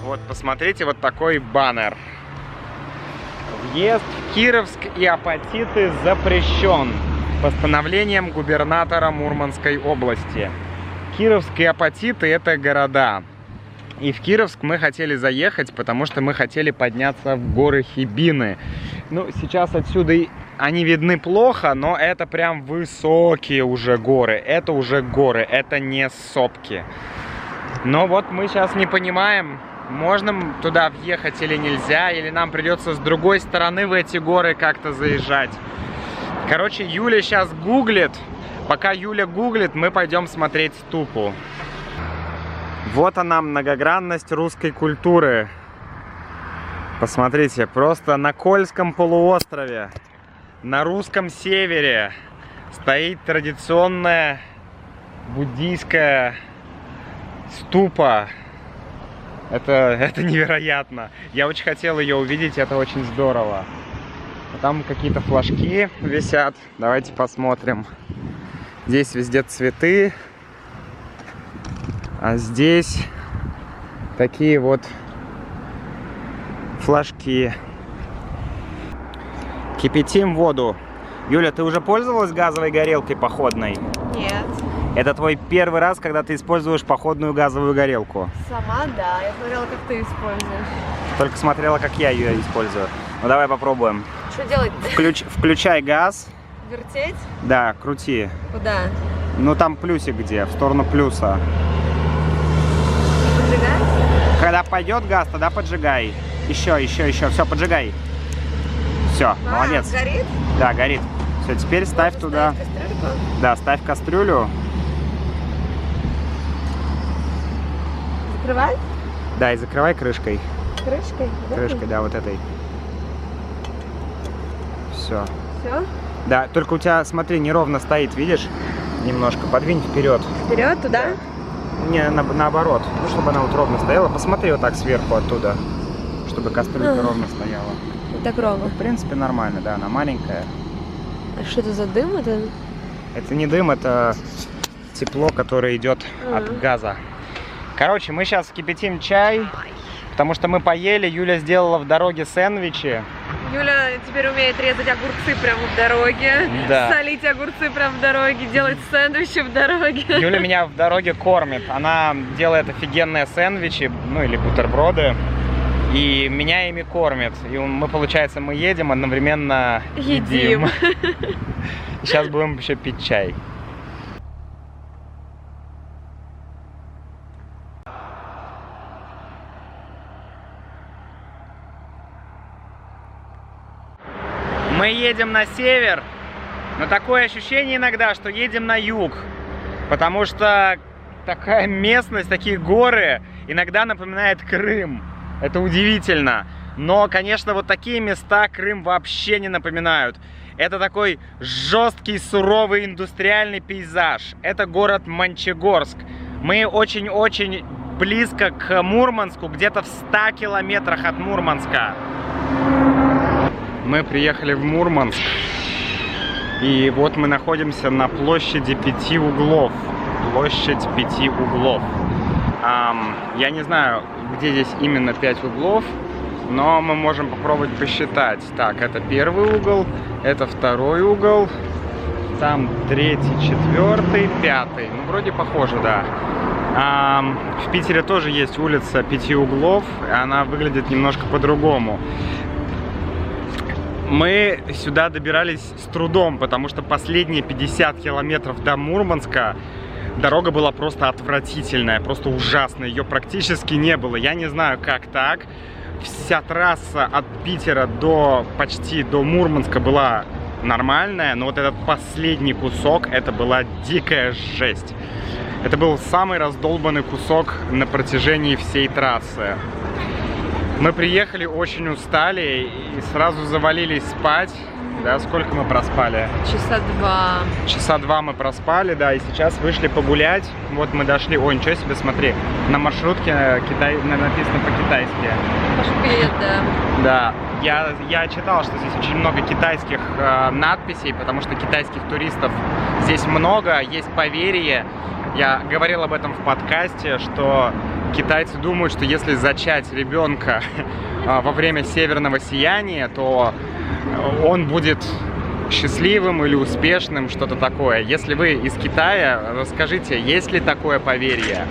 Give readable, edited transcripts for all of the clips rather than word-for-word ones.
Вот, посмотрите, вот такой баннер. Въезд в Кировск и Апатиты запрещен постановлением губернатора Мурманской области. Кировск и Апатиты — это города. И в Кировск мы хотели заехать, потому что мы хотели подняться в горы Хибины. Ну, сейчас отсюда они видны плохо, но это прям высокие уже горы. Это уже горы, это не сопки. Но вот мы сейчас не понимаем, можно туда въехать или нельзя, или нам придется с другой стороны в эти горы как-то заезжать. Короче, Юля сейчас гуглит. Пока Юля гуглит, мы пойдем смотреть ступу. Вот она, многогранность русской культуры. Посмотрите, просто на Кольском полуострове, на русском севере стоит традиционная буддийская ступа. Это невероятно. Я очень хотел ее увидеть, это очень здорово. Там какие-то флажки висят. Давайте посмотрим. Здесь везде цветы. А здесь такие вот флажки. Кипятим воду. Юля, ты уже пользовалась газовой горелкой походной? Нет. Это твой первый раз, когда ты используешь походную газовую горелку? Сама, да. Я смотрела, как ты используешь. Только смотрела, как я ее использую. Ну давай попробуем. Что делать? Включай газ. Вертеть? Да, крути. Куда? Ну там плюсик где? В сторону плюса. Поджигать? Когда пойдет газ, тогда поджигай. Еще. Все, поджигай. Все, молодец. Горит? Да, горит. Все, теперь ставь туда. Да, ставь кастрюлю. Закрывать? Да, и закрывай крышкой. Крышкой? Крышкой, да, вот этой. Все. Все? Да, только у тебя, смотри, неровно стоит, видишь? Немножко подвинь вперед. Вперед, туда? Не, наоборот. Ну, чтобы она вот ровно стояла. Посмотри вот так сверху оттуда, чтобы кастрюлька ровно стояла. Вот так ровно. В принципе, нормально, да, она маленькая. А что это за дым? Это не дым, это тепло, которое идет от газа. Короче, мы сейчас кипятим чай, потому что мы поели. Юля сделала в дороге сэндвичи. Юля теперь умеет резать огурцы прямо в дороге, Да. солить огурцы прямо в дороге, делать сэндвичи в дороге. Юля меня в дороге кормит. Она делает офигенные сэндвичи, ну или бутерброды. И меня ими кормит. И мы, получается, мы едем, одновременно едим. Сейчас будем еще пить чай. Мы едем на север, но такое ощущение иногда, что едем на юг. Потому что такая местность, такие горы иногда напоминает Крым. Это удивительно. Но, конечно, вот такие места Крым вообще не напоминают. Это такой жесткий, суровый индустриальный пейзаж. Это город Мончегорск. Мы очень-очень близко к Мурманску, где-то в 100 километрах от Мурманска. Мы приехали в Мурманск. И вот мы находимся на площади 5 углов. Площадь 5 углов. Я не знаю, где здесь именно 5 углов, но мы можем попробовать посчитать. Так, это первый угол, это второй угол, там третий, четвертый, пятый. Ну, вроде похоже, да. В Питере тоже есть улица 5 углов, и она выглядит немножко по-другому. Мы сюда добирались с трудом, потому что последние 50 километров до Мурманска дорога была просто отвратительная, просто ужасная, ее практически не было. Я не знаю, как так. Вся трасса от Питера почти до Мурманска была нормальная, но вот этот последний кусок, это была дикая жесть. Это был самый раздолбанный кусок на протяжении всей трассы. Мы приехали, очень устали и сразу завалились спать. Да, сколько мы проспали? Часа 2. Часа 2 мы проспали, да, и сейчас вышли погулять. Вот мы дошли, ой, ничего себе, смотри, на маршрутке написано по-китайски. Маршрутка едет, да. Да, я читал, что здесь очень много китайских надписей, потому что китайских туристов здесь много, есть поверье. Я говорил об этом в подкасте, что китайцы думают, что если зачать ребенка во время северного сияния, то он будет счастливым или успешным, что-то такое. Если вы из Китая, расскажите, есть ли такое поверье?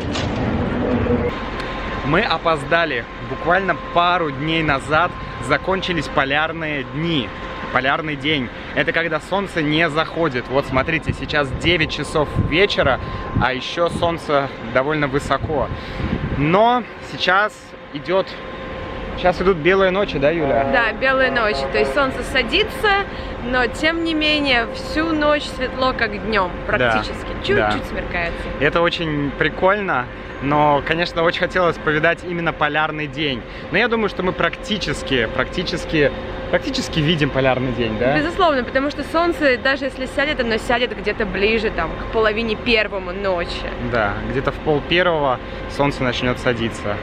Мы опоздали. Буквально пару дней назад закончились полярные дни. Полярный день. Это когда солнце не заходит. Вот смотрите, сейчас 9 часов вечера, а еще солнце довольно высоко. Но сейчас идут белые ночи, да, Юля? Да, белые ночи. То есть солнце садится, но тем не менее всю ночь светло, как днем, практически. Чуть-чуть смеркается. Это очень прикольно, но, конечно, очень хотелось повидать именно полярный день. Но я думаю, что мы практически видим полярный день, да? Безусловно, потому что солнце, даже если сядет, оно сядет где-то ближе, там, к 12:30 ночи. Да, где-то в 12:30 солнце начнет садиться.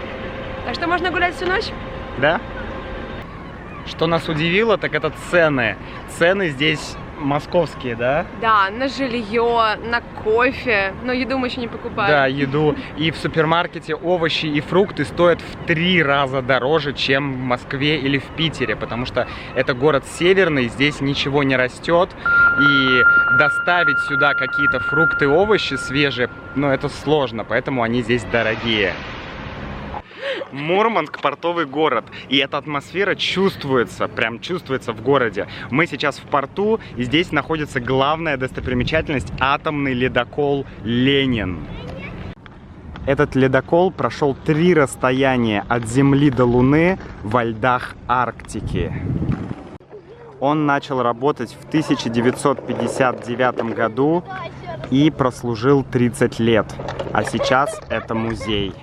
Так что можно гулять всю ночь? Да? Что нас удивило, так это цены. Цены здесь московские, да? Да, на жилье, на кофе, но еду мы еще не покупаем. Да, еду. И в супермаркете овощи и фрукты стоят в 3 раза дороже, чем в Москве или в Питере, потому что это город северный, здесь ничего не растет, и доставить сюда какие-то фрукты, овощи свежие, это сложно, поэтому они здесь дорогие. Мурманск — портовый город, и эта атмосфера чувствуется, прям чувствуется в городе. Мы сейчас в порту, и здесь находится главная достопримечательность — атомный ледокол «Ленин». Этот ледокол прошел 3 расстояния от Земли до Луны во льдах Арктики. Он начал работать в 1959 году и прослужил 30 лет, а сейчас это музей.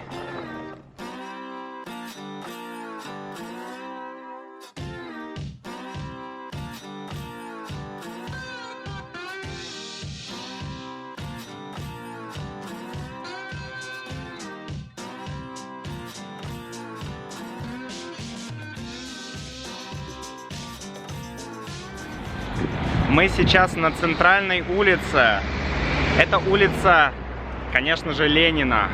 Мы сейчас на центральной улице. Это улица, конечно же, Ленина.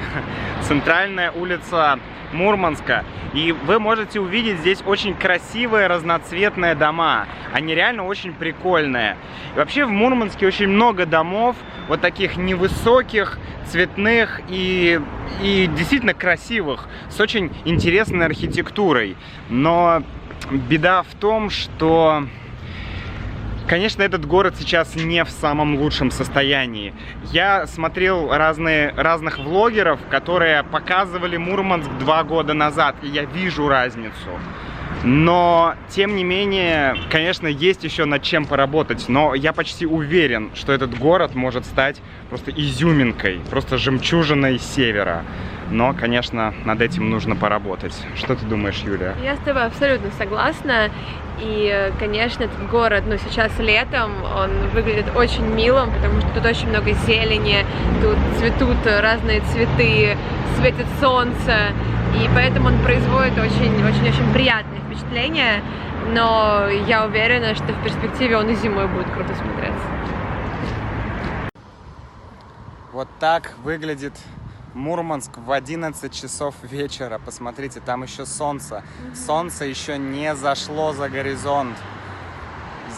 Центральная улица Мурманска. И вы можете увидеть здесь очень красивые разноцветные дома. Они реально очень прикольные. И вообще в Мурманске очень много домов, вот таких невысоких, цветных и действительно красивых, с очень интересной архитектурой. Но беда в том, что, конечно, этот город сейчас не в самом лучшем состоянии. Я смотрел разных влогеров, которые показывали Мурманск 2 года назад, и я вижу разницу. Но, тем не менее, конечно, есть еще над чем поработать. Но я почти уверен, что этот город может стать просто изюминкой, просто жемчужиной севера. Но, конечно, над этим нужно поработать. Что ты думаешь, Юлия? Я с тобой абсолютно согласна. И, конечно, этот город, сейчас летом, он выглядит очень милым, потому что тут очень много зелени, тут цветут разные цветы, светит солнце, и поэтому он производит очень-очень приятное впечатление, но я уверена, что в перспективе он и зимой будет круто смотреться. Вот так выглядит Мурманск в 11 часов вечера. Посмотрите, там еще солнце. Солнце еще не зашло за горизонт.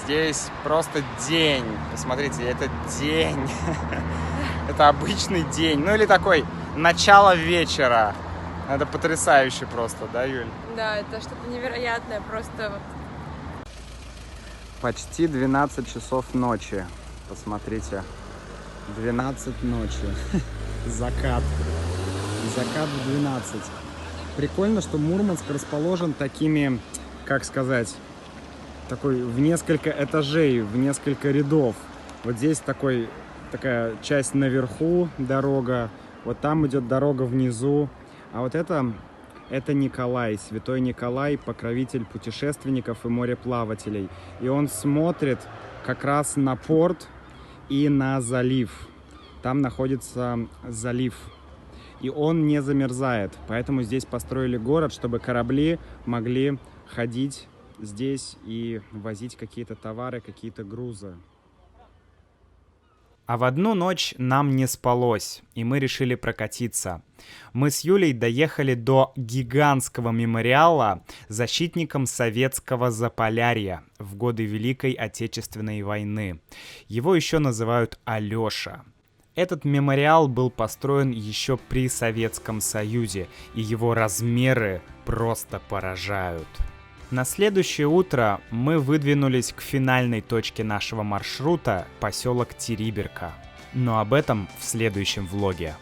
Здесь просто день. Посмотрите, это день. Это обычный день. Или такой начало вечера. Это потрясающе просто, да, Юль? Да, это что-то невероятное, просто вот. Почти 12 часов ночи. Посмотрите. 12 ночи. Закат. Закат в 12. Прикольно, что Мурманск расположен такими, как сказать, в несколько этажей, в несколько рядов. Вот здесь такая часть наверху, дорога. Вот там идет дорога внизу. А вот это Это Николай, святой Николай, покровитель путешественников и мореплавателей. И он смотрит как раз на порт и на залив. Там находится залив. И он не замерзает. Поэтому здесь построили город, чтобы корабли могли ходить здесь и возить какие-то товары, какие-то грузы. А в одну ночь нам не спалось, и мы решили прокатиться. Мы с Юлей доехали до гигантского мемориала защитникам советского Заполярья в годы Великой Отечественной войны. Его еще называют Алеша. Этот мемориал был построен еще при Советском Союзе, и его размеры просто поражают. На следующее утро мы выдвинулись к финальной точке нашего маршрута, поселок Териберка. Но об этом в следующем влоге.